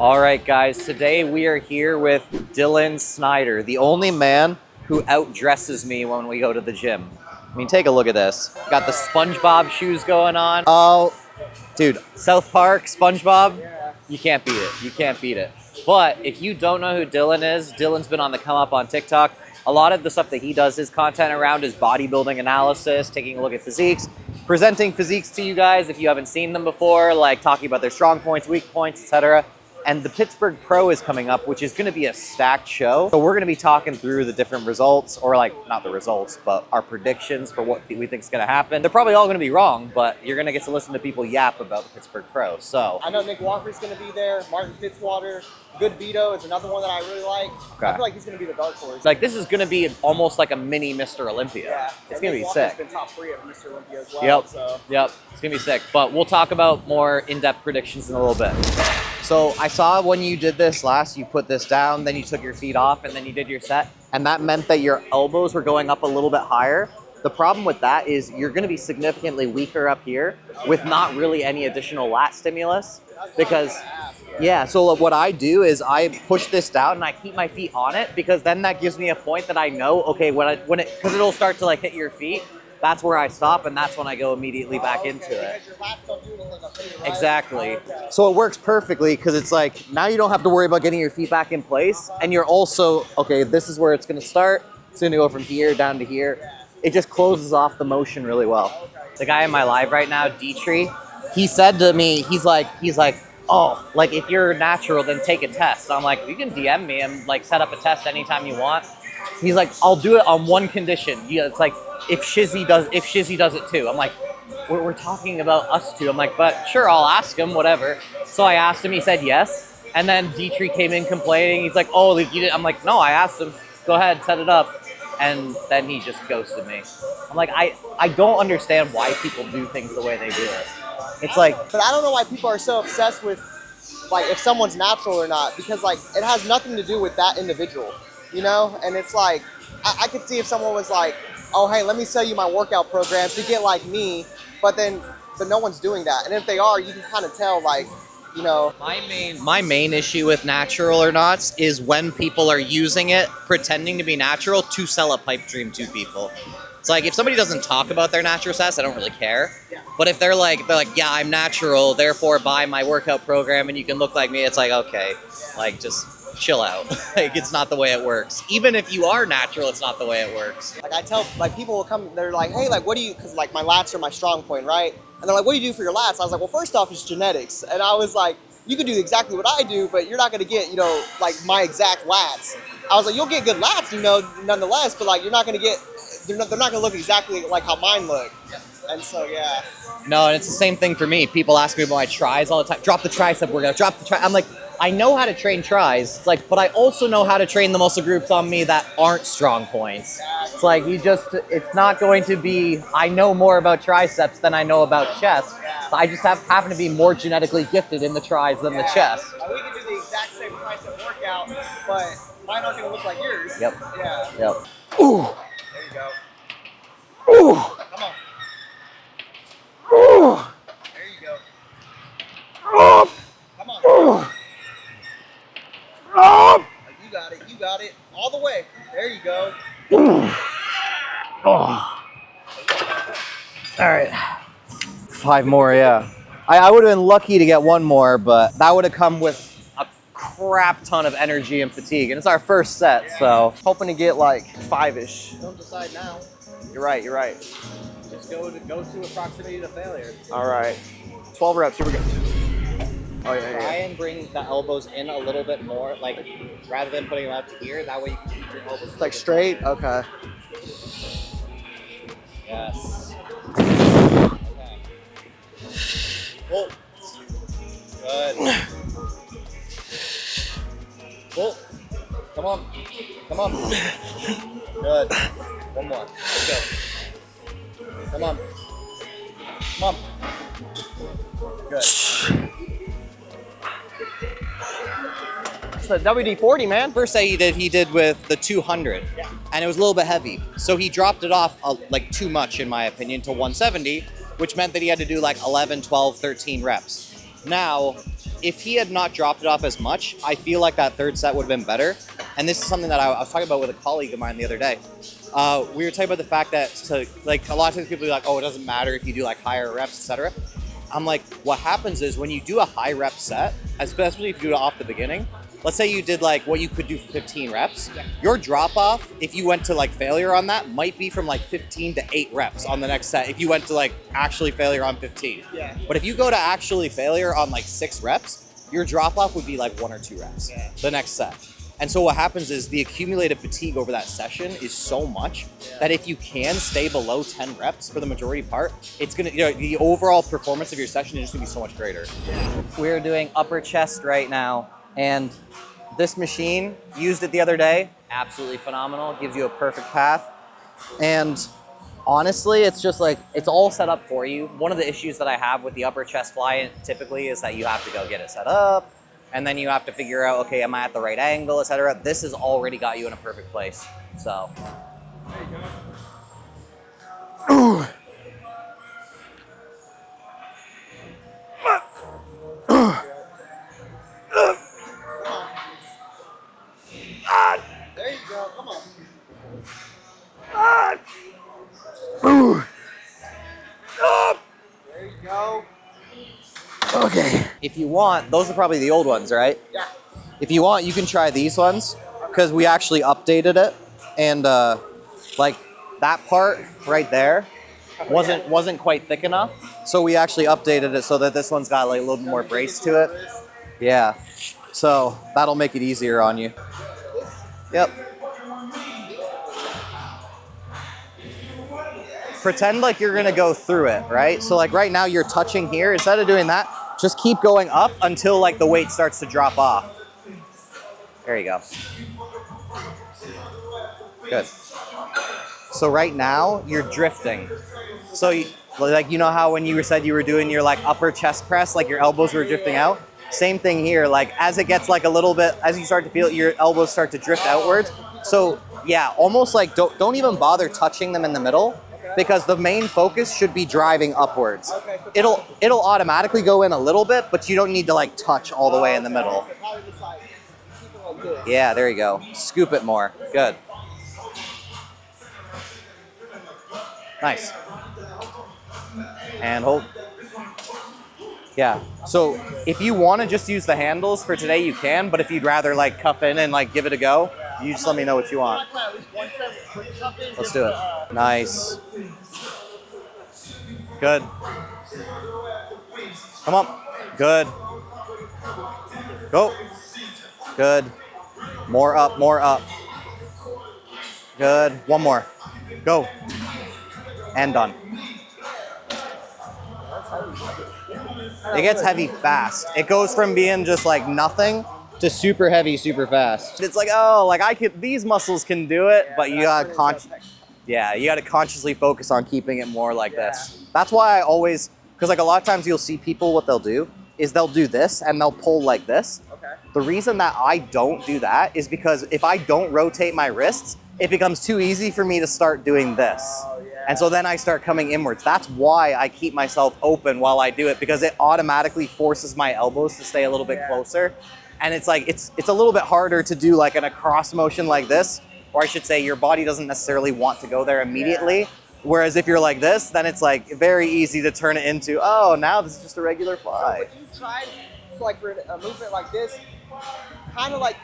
All right, guys, today we are here with Dylan Snyder, the only man who outdresses me when we go to the gym. I mean, take a look at this. Got the SpongeBob shoes going on. Oh, dude, South Park, SpongeBob, you can't beat it. You can't beat it. But if you don't know who Dylan is, Dylan's been on the come up on TikTok. A lot of the stuff that he does, his content around is bodybuilding analysis, taking a look at physiques, presenting physiques to you guys if you haven't seen them before, like talking about their strong points, weak points, etc. And the Pittsburgh Pro is coming up, which is going to be a stacked show. So we're going to be talking through the different results, or like, not the results, but our predictions for what we think is going to happen. They're probably all going to be wrong, but you're going to get to listen to people yap about the Pittsburgh Pro. So I know Nick Walker's going to be there. Martin Fitzwater, Good Vito is another one that I really like. Okay. I feel like he's going to be the dark horse. Like, this is going to be almost like a mini Mr. Olympia. Yeah. It's going to be sick. He's been top 3 of Mr. Olympia as well. Yep. So. Yep. It's going to be sick. But we'll talk about more in-depth predictions in a little bit. So I saw when you did this last, you put this down, then you took your feet off, and then you did your set. And that meant that your elbows were going up a little bit higher. The problem with that is you're going to be significantly weaker up here with not really any additional lat stimulus. Because, yeah, so what I do is I push this down and I keep my feet on it, because then that gives me a point that I know, okay, because it'll start to like hit your feet. That's where I stop, and that's when I go immediately back into it. Exactly. So it works perfectly, because it's like, now you don't have to worry about getting your feet back in place, and you're also, okay, this is where it's gonna start. It's gonna go from here down to here. It just closes off the motion really well. The guy in my live right now, Dietrich, he said to me, he's like, oh, like if you're natural, then take a test. So I'm like, you can DM me and like set up a test anytime you want. He's like, I'll do it on one condition. Yeah, it's like, if Shizzy does it too. I'm like, we're talking about us two. I'm like, but sure, I'll ask him, whatever. So I asked him, he said yes. And then Dietrich came in complaining. He's like, oh, you didn't. I'm like, no, I asked him, go ahead, set it up. And then he just ghosted me. I'm like, I don't understand why people do things the way they do it. It's like, but I don't know why people are so obsessed with like if someone's natural or not, because like it has nothing to do with that individual, you know? And it's like, I could see if someone was like, oh, hey, let me sell you my workout program to get like me, but no one's doing that. And if they are, you can kind of tell, like, you know. My main issue with natural or not is when people are using it, pretending to be natural to sell a pipe dream to people. It's like, if somebody doesn't talk about their natural status, I don't really care. Yeah. But if they're like, yeah, I'm natural, therefore buy my workout program and you can look like me, it's like, okay, like, just chill out. Like, it's not the way it works. Even if you are natural, it's not the way it works. Like, I tell, like, people will come, they're like, hey, like, what do you, because like my lats are my strong point, right? And they're like, what do you do for your lats? I was like, well, first off, it's genetics. And I was like, you can do exactly what I do, but you're not going to get, you know, like my exact lats. I was like, you'll get good lats, you know, nonetheless, but like, you're not going to get, they're not going to look exactly like how mine look. And so, yeah. No, and it's the same thing for me. People ask me about my tries all the time. Drop the tricep workout, drop the tricep. I'm like, I know how to train tries. It's like, but I also know how to train the muscle groups on me that aren't strong points. It's like, it's not going to be, I know more about triceps than I know about chest. I just happen to be more genetically gifted in the tries than the chest. We can do the exact same tricep workout, but mine aren't going to look like yours. Yep. Yeah. Yep. Ooh. There you go. Ooh. Come on. Ooh. There you go. Oh. Come on. Oh. You got it. All the way. There you go. Oh. All right. 5 more, yeah. I would have been lucky to get 1 more, but that would have come with a crap ton of energy and fatigue. And it's our first set, so hoping to get like 5-ish. Don't decide now. You're right, you're right. Just go to a proximity to failure. All right. 12 reps, here we go. Oh, yeah, Try and bring the elbows in a little bit more, like rather than putting them out to here. That way you can keep your elbows like straight? Okay. Yes. Okay. Pull. Good. Pull. Come on. Come on. Good. 1 more. Let's go. Come on. Come on. Good. It's the WD-40, man. First set he did with the 200, and it was a little bit heavy. So he dropped it off like too much, in my opinion, to 170, which meant that he had to do like 11, 12, 13 reps. Now, if he had not dropped it off as much, I feel like that third set would have been better. And this is something that I was talking about with a colleague of mine the other day. We were talking about the fact that, like, a lot of times people are like, oh, it doesn't matter if you do like higher reps, etc. I'm like, what happens is when you do a high rep set, especially if you do it off the beginning, let's say you did like what you could do for 15 reps, your drop off, if you went to like failure on that, might be from like 15 to 8 reps on the next set if you went to like actually failure on 15. Yeah. But if you go to actually failure on like 6 reps, your drop off would be like 1 or 2 reps the next set. And so what happens is the accumulated fatigue over that session is so much that if you can stay below 10 reps for the majority part, it's gonna, the overall performance of your session is just gonna be so much greater. We're doing upper chest right now, and this machine, used it the other day, absolutely phenomenal, gives you a perfect path. And honestly, it's just like, it's all set up for you. One of the issues that I have with the upper chest fly typically is that you have to go get it set up, and then you have to figure out, okay, am I at the right angle, etc. This has already got you in a perfect place. So. There you go. There you go. Come on. There you go. Okay. If you want, those are probably the old ones, right? Yeah. If you want, you can try these ones because we actually updated it, and like that part right there wasn't quite thick enough, so we actually updated it so that this one's got like a little bit more brace to it. Yeah. So that'll make it easier on you. Yep. Pretend like you're gonna go through it, right? So like right now you're touching here. Instead of doing that, just keep going up until like the weight starts to drop off. There you go. Good. So right now you're drifting. So like, you know how when you said you were doing your like upper chest press, like your elbows were drifting out? Same thing here. Like as it gets like a little bit, as you start to feel it, your elbows start to drift outwards. So yeah, almost like don't even bother touching them in the middle, because the main focus should be driving upwards. It'll automatically go in a little bit, but you don't need to like touch all the way in the middle. Yeah, there you go. Scoop it more. Good. Nice. And hold. Yeah. So if you want to just use the handles for today, you can. But if you'd rather like cuff in and like give it a go, you just let me know what you want. Let's do it. Nice. Good. Come on. Good. Go. Good. More up, more up. Good. One more. Go. And done. It gets heavy fast. It goes from being just like nothing to super heavy, super fast. It's like, oh, like these muscles can do it, but you gotta you gotta consciously focus on keeping it more like this. That's why I always, because like a lot of times you'll see people, what they'll do is they'll do this and they'll pull like this. Okay. The reason that I don't do that is because if I don't rotate my wrists, it becomes too easy for me to start doing this. Oh, yeah. And so then I start coming inwards. That's why I keep myself open while I do it, because it automatically forces my elbows to stay a little bit closer. And it's like, it's a little bit harder to do like in a cross motion like this, or I should say your body doesn't necessarily want to go there immediately. Yeah. Whereas if you're like this, then it's like very easy to turn it into, oh, now this is just a regular fly. So would you try, so like for a movement like this, kind of like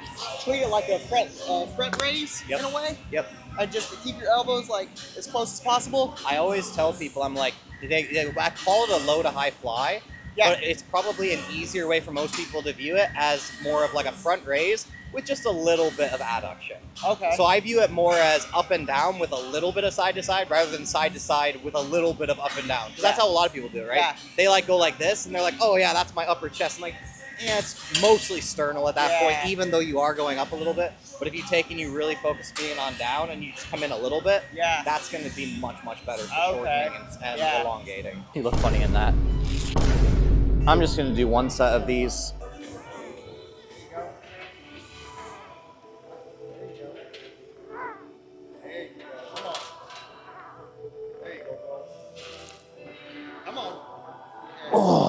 treat it like a front raise in a way? Yep. And just keep your elbows like as close as possible? I always tell people, I'm like, I call it a low to high fly, but it's probably an easier way for most people to view it as more of like a front raise with just a little bit of adduction. Okay. So I view it more as up and down with a little bit of side to side rather than side to side with a little bit of up and down. Because that's how a lot of people do it, right? Yeah. They like go like this and they're like, oh yeah, that's my upper chest. I'm like, yeah, it's mostly sternal at that point, even though you are going up a little bit. But if you take and you really focus being on down and you just come in a little bit, that's going to be much, much better for shortening and elongating. You look funny in that. I'm just going to do one set of these. Oh.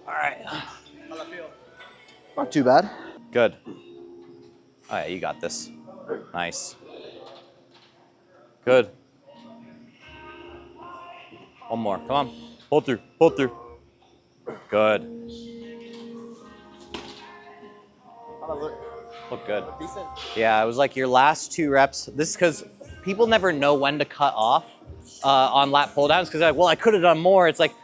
All right. too bad. Good. Oh yeah, you got this. Nice. Good. One more. Come on. Pull through. Pull through. Good. Look good. Decent. Yeah, it was like your last 2 reps. This is because people never know when to cut off on lat pull downs because they're like, well, I could have done more. It's like,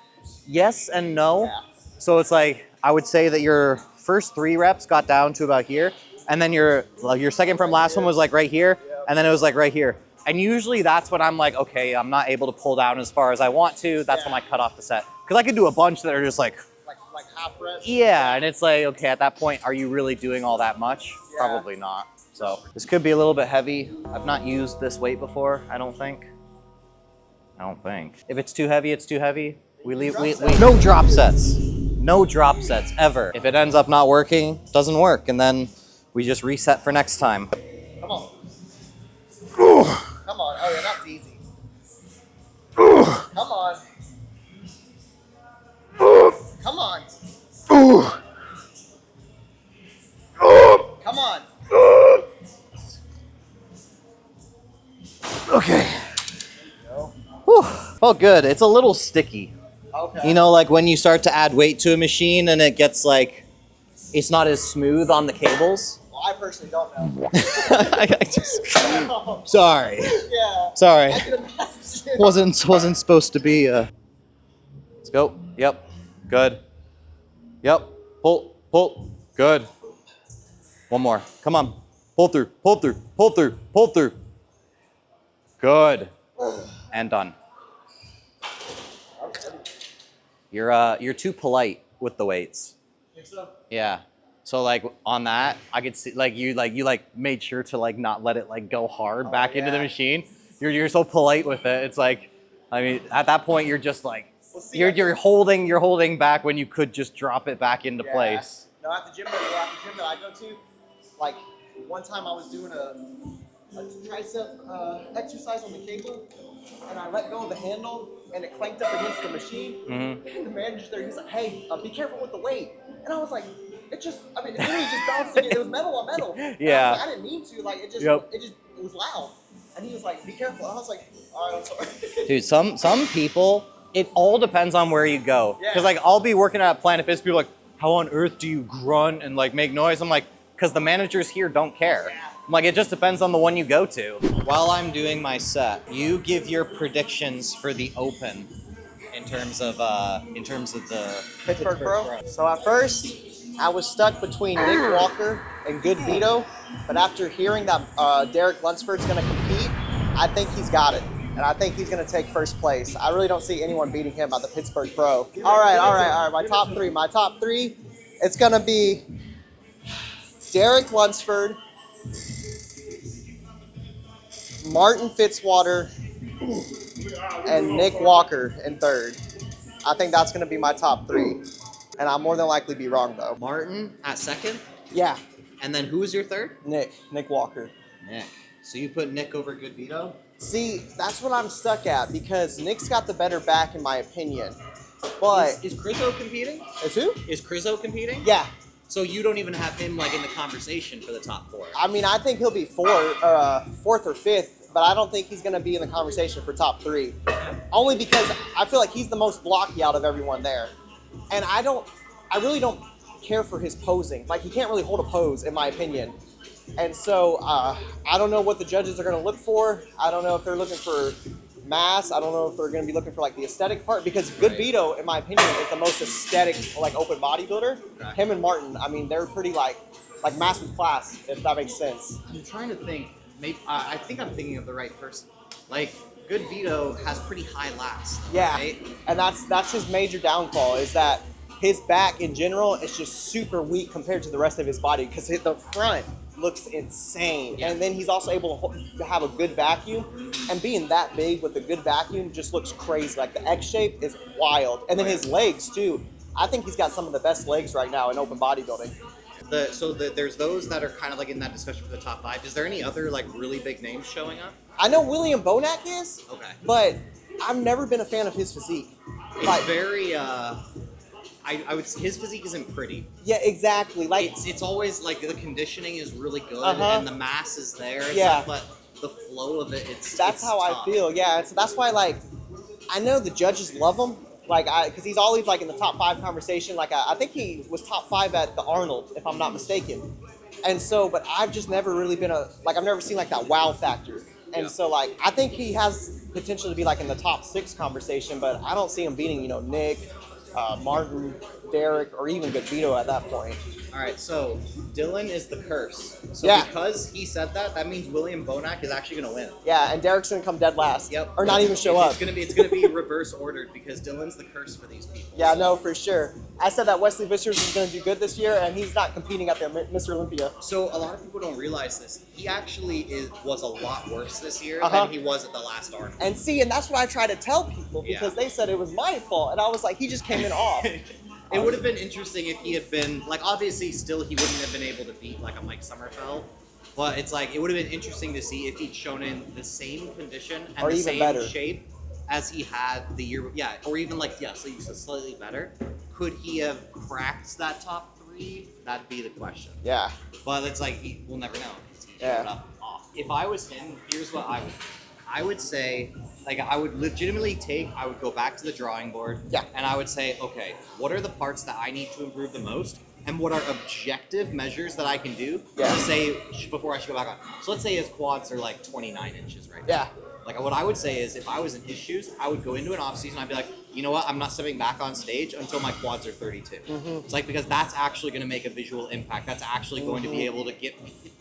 yes and no. Yeah. So it's like, I would say that your first 3 reps got down to about here. And then your second from last one was like right here. And then it was like right here. And usually that's when I'm like, okay, I'm not able to pull down as far as I want to. That's when I cut off the set. Because I could do a bunch that are just like half reps. yeah, and it's like, okay, at that point, are you really doing all that much? Yeah. Probably not. So this could be a little bit heavy. I've not used this weight before, I don't think. If it's too heavy, it's too heavy. We no drop sets. No drop sets, ever. If it ends up not working, it doesn't work, and then we just reset for next time. Come on. Come on. Oh, yeah, that's easy. Come on. Come on. Come on. Okay. Whew. Felt good. It's a little sticky. Okay. You know, like when you start to add weight to a machine and it gets like, it's not as smooth on the cables. Well, I personally don't know. Sorry. Yeah. Sorry. I can imagine. Wasn't supposed to be. Let's go. Yep. Good. Yep. Pull. Good. One more. Come on. Pull through. Pull through. Pull through. Pull through. Good. And done. You're too polite with the weights. Think so? Yeah. So like on that, I could see like you made sure to like not let it like go hard back into the machine. You're so polite with it. It's like, I mean, at that point you're just like you're holding back when you could just drop it back into place. No, at the gym that I go to, like one time I was doing a tricep exercise on the cable, and I let go of the handle, and it clanked up against the machine. Mm-hmm. And the manager there, he's like, "Hey, be careful with the weight." And I was like, "It literally just bounced again. It was metal on metal." Yeah. I was like, I didn't mean to. Like, it was loud. And he was like, "Be careful." And I was like, "All right, I'm sorry." Dude, some people, it all depends on where you go. Yeah. Because like I'll be working at Planet Fitness, people are like, how on earth do you grunt and like make noise? I'm like, because the managers here don't care. Yeah. I'm like, it just depends on the one you go to. While I'm doing my set, you give your predictions for the open in terms of the Pittsburgh Pro. So at first, I was stuck between Nick Walker and Good Vito, but after hearing that Derek Lunsford's going to compete, I think he's got it, and I think he's going to take first place. I really don't see anyone beating him at the Pittsburgh Pro. All right. My top three, it's going to be Derek Lunsford, Martin Fitzwater, and Nick Walker in third. I think that's going to be my top three. And I'll more than likely be wrong, though. Martin at second, Yeah, and then who was your third? Nick Walker. Nick. So you put Nick over Good Vito? See, that's what I'm stuck at because Nick's got the better back in my opinion. But Is Crizzo competing? is who? Is Crizzo competing? Yeah. So you don't even have him like in the conversation for the top 4. I mean, I think he'll be fourth or fifth, but I don't think he's going to be in the conversation for top 3. Only because I feel like he's the most blocky out of everyone there. And I really don't care for his posing. Like, he can't really hold a pose, in my opinion. And so I don't know what the judges are going to look for. I don't know if they're looking for mass. I don't know if they're going to be looking for like the aesthetic part, because Good Vito, in my opinion, is the most aesthetic like open bodybuilder. Okay. Him and Martin, I mean, they're pretty like mass with class, if that makes sense. I'm trying to think. Maybe I think I'm thinking of the right person. Like Good Vito has pretty high lats. Yeah, Right? and that's his major downfall, is that his back in general is just super weak compared to the rest of his body, because the front looks insane. Yeah. And then he's also able to have a good vacuum, and being that big with a good vacuum just looks crazy. Like the X shape is wild. And then his legs too. I think he's got some of the best legs right now in open bodybuilding. There's those that are kind of like in that discussion for the top 5. Is there any other like really big names showing up? I know William Bonac is, Okay. but I've never been a fan of his physique. It's Like, very I would his physique isn't pretty. Yeah, exactly. Like It's always like the conditioning is really good and the mass is there. And Yeah. stuff, but the flow of it, that's it's how tough. I feel. Yeah, and so that's why like I know the judges love him. Like because he's always like in the top 5 conversation. Like I think he was top 5 at the Arnold, if I'm not mistaken. And so, but I've just never really been I've never seen like that wow factor. And so like I think he has potential to be like in the top 6 conversation, but I don't see him beating Nick, Martin, Derek, or even good Vito at that point. All right, so Dylan is the curse. So Yeah. because he said that, that means William Bonac is actually going to win. Yeah, and Derek's gonna come dead last. Yep. Or not even show up. It's gonna be reverse ordered because Dylan's the curse for these people. Yeah, no, for sure. I said that Wesley Vissers is going to do good this year, and he's not competing at the Mr. Olympia. So a lot of people don't realize this. He actually was a lot worse this year Uh-huh. than he was at the last Arnold. And see, and that's what I try to tell people because they said it was my fault, and I was like, he just came in off. It would have been interesting if he had been, like, obviously still he wouldn't have been able to beat, like, a Mike Sommerfeld. But it's like, it would have been interesting to see if he'd shown in the same condition and Or the even same better. shape as he had the year, or even, like, so he's slightly better. Could he have cracked that top 3? That'd be the question. Yeah. But it's like, we'll never know. He Yeah. showed up off. If I was him, here's what I would say, like, I would legitimately I would go back to the drawing board. Yeah. And I would say, okay, what are the parts that I need to improve the most? And what are objective measures that I can do to say, before I should go back on? So let's say his quads are like 29 inches right now. Yeah. Like, what I would say is, if I was in his shoes, I would go into an off-season, I'd be like, you know what, I'm not stepping back on stage until my quads are 32. It's like, because that's actually going to make a visual impact. That's actually going to be able to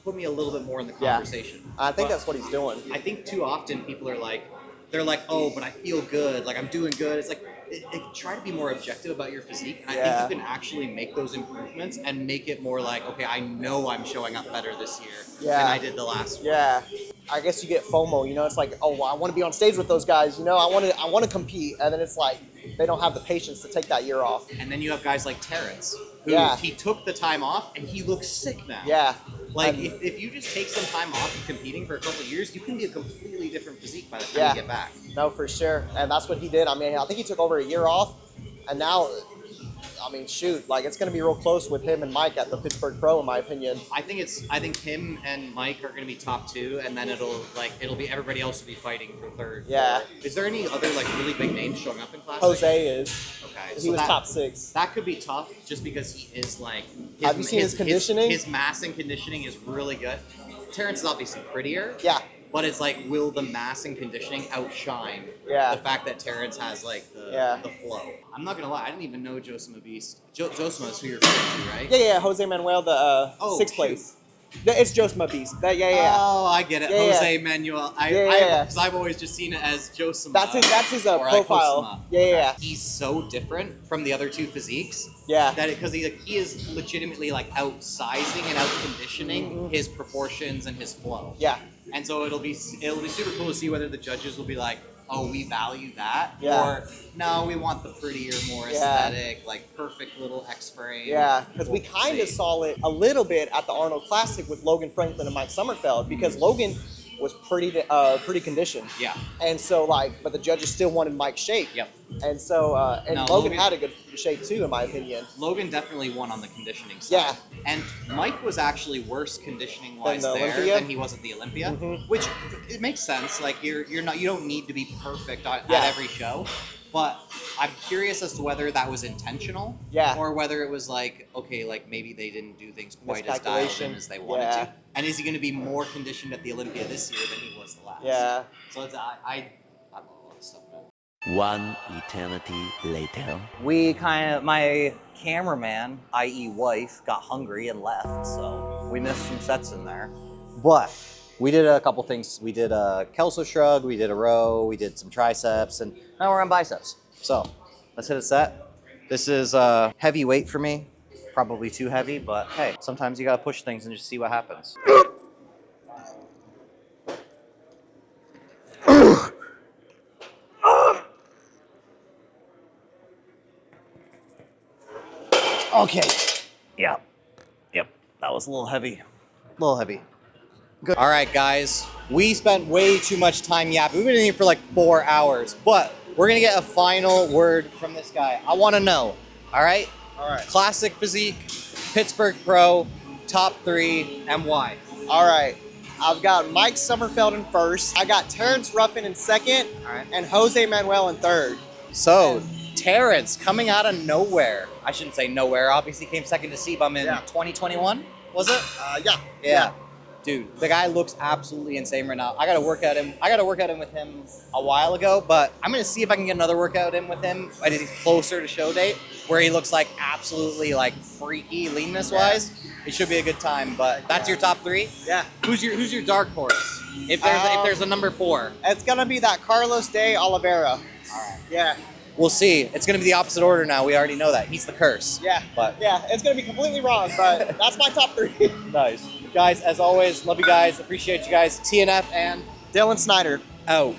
put me a little bit more in the conversation. I think that's what he's doing. I think too often people are like, they're like, oh, but I feel good, like I'm doing good. It's like, try to be more objective about your physique. And I think you can actually make those improvements and make it more like, okay, I know I'm showing up better this year than I did the last one. Yeah. I guess you get FOMO, it's like, oh, well, I want to be on stage with those guys, I want to compete, and then it's like they don't have the patience to take that year off. And then you have guys like Terrence, who he took the time off and he looks sick now. Yeah. Like, if you just take some time off of competing for a couple of years, you can be a completely different physique by the time you get back. No, for sure. And that's what he did. I mean, I think he took over a year off, and now, I mean, shoot, like, it's going to be real close with him and Mike at the Pittsburgh Pro, in my opinion. I think him and Mike are going to be top 2, and then it'll be everybody else will be fighting for 3rd. Yeah. 4th. Is there any other, like, really big names showing up in Classic? Jose is. Okay. He was top 6. That could be tough, just because he is, like... Have you seen his conditioning? His mass and conditioning is really good. Terrence is obviously prettier. Yeah. But it's like, will the mass and conditioning outshine the fact that Terrence has, like, the flow? I'm not going to lie, I didn't even know Josema Beast. Josema is who you're referring to, right? Yeah, Jose Manuel, the 6th place. It's Josema Beast. Oh, I get it. Jose Manuel. Because I've always just seen it as Josema. That's his profile. Yeah. He's so different from the other 2 physiques. Yeah. That because he is legitimately, like, outsizing and out-conditioning his proportions and his flow. Yeah. And so it'll be super cool to see whether the judges will be like, oh, we value that, or no, we want the prettier, more aesthetic, like perfect little X-frame. Yeah, because we kind of saw it a little bit at the Arnold Classic with Logan Franklin and Mike Sommerfeld, because Logan was pretty conditioned. Yeah. And so but the judges still wanted Mike's shape. Yep. And so Logan had a good shape too, in my opinion. Logan definitely won on the conditioning side. Yeah. And Mike was actually worse conditioning wise Than the there Olympia? than he was at the Olympia, which it makes sense. Like you don't need to be perfect at every show. But I'm curious as to whether that was intentional, or whether it was like, okay, like maybe they didn't do things quite as dialed in as they wanted to. And is he going to be more conditioned at the Olympia this year than he was the last? Yeah. So it's, I love all this stuff, man. One eternity later. My cameraman, i.e. wife, got hungry and left, so we missed some sets in there. But we did a couple things. We did a Kelso shrug, we did a row, we did some triceps, and now we're on biceps. So let's hit a set. This is heavy weight for me, probably too heavy, but hey, sometimes you gotta push things and just see what happens. Okay. Yep. That was a little heavy. Good. All right, guys. We spent way too much time yapping. We've been in here for like 4 hours, but we're gonna get a final word from this guy. I want to know, All right. All right. Classic physique, Pittsburgh Pro, top 3, and why? All right. I've got Mike Sommerfeld in first. I got Terrence Ruffin in second. All right. And Jose Manuel in third. So, Terrence coming out of nowhere. I shouldn't say nowhere. Obviously came second to CBUM in 2021, was it? Yeah. Dude, the guy looks absolutely insane right now. I got to work out him with him a while ago, but I'm going to see if I can get another workout in with him as he's closer to show date, where he looks like absolutely like freaky leanness wise. It should be a good time, but that's your top 3? Yeah. Who's your dark horse? If there's a number 4. It's gonna be that Carlos de Oliveira. All right. Yeah. We'll see. It's going to be the opposite order now. We already know that. He's the curse. Yeah. But Yeah, it's gonna be completely wrong, but that's my top 3. nice. Guys, as always, love you guys. Appreciate you guys. TNF and Dylan Snyder. out.